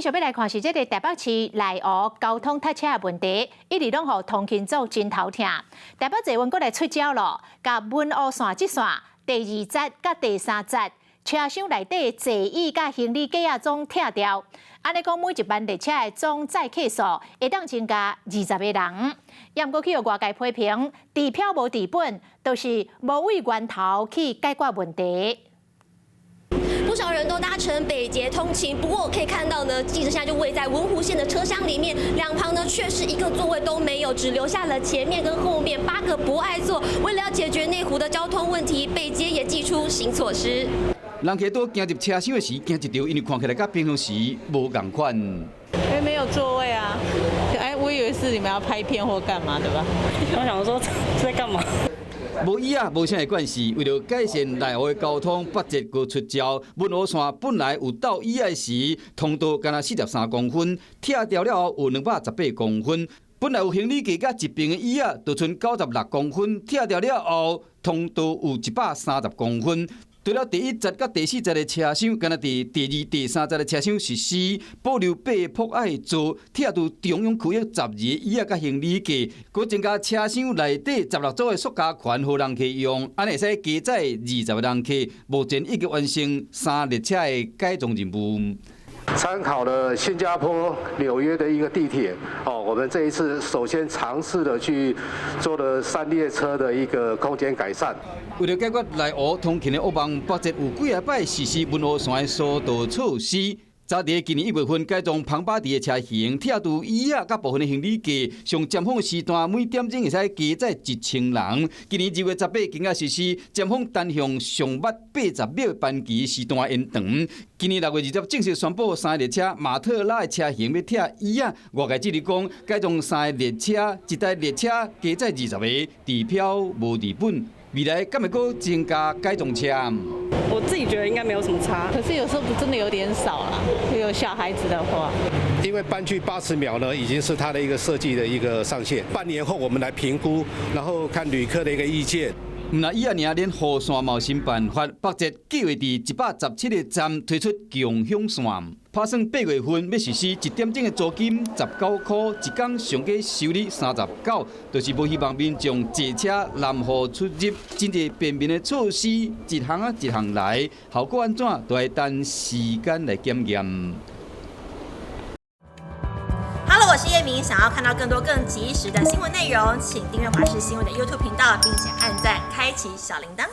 继续要来看是这个台北市内湖交通塞车的问题，一直拢互通勤族真头痛。台北捷运阁来出招咯，甲文湖线这线第2节甲第3节车厢内底座椅甲行李架总拆掉。安尼讲，每一班列车的总载客数会当增加20个人。也毋过去有外界批评，治票无治本，就是无为源头去解决问题。 不少人都搭乘北捷通勤，不过可以看到呢，记者现在就位在文湖线的车厢里面，两旁呢却是一个座位都没有，只留下了前面跟后面8个不爱坐。为了要解决内湖的交通问题，北捷也祭出新措施。人客都行入车厢的时，惊一条，因为看起来甲平常时无共款。因为没有座位啊，哎，我以为是你们要拍片或干嘛的吧？我想说在干嘛？ 无椅啊，无啥的关系。为了改善内湖的交通，北捷阁出招。文湖线本来有到椅仔时，通道干那43公分，拆掉了后有218公分。本来有行李架甲一边的椅啊，就剩96公分，拆掉了后，通道有130公分。 除了第1节甲第4节的车厢，敢若伫第2、第3节的车厢实施保留8泊爱座，拆除中央区域12个椅仔甲行李架，佮增加车厢内底16组的塑胶圈，互人客用，安尼会使加载20个人客。目前已经完成3列车的改装任务。 参考了新加坡、纽约的一个地铁，我们这一次首先尝试的去做了3列车的一个空间改善。为了解决内湖通勤的恶梦，北捷有几摆实施文湖线的疏导措施。 早伫今年1月份改装庞巴迪的车型，拆除椅仔甲部分的行李架，上尖峰时段每点钟会使加载1000人。今年2月18更加实施尖峰单向上捌80秒班期时段延长。今年6月20正式宣布3列车马特拉的车型要拆椅仔，外界指讲改装3个列车，一台列车加载20个，治票无治本。 未来敢会阁增加改装车？我自己觉得应该没有什么差，可是有时候不真的有点少啦，有小孩子的话。因为班距80秒呢，已经是它的一个设计的一个上限。半年后我们来评估，然后看旅客的一个意见。 唔那伊啊，连雨线嘛有新办法，北捷计划伫117个站推出共享线，打算8月份要实施1点钟的租金19块，一天上计收你39，就是无希望民众坐车南河出入，真侪便民的措施，一项啊一项来，效果安怎都要等时间来检验。 Hello， 我是叶明。想要看到更多更及时的新闻内容，请订阅华视新闻的 YouTube 频道，并且按赞、开启小铃铛。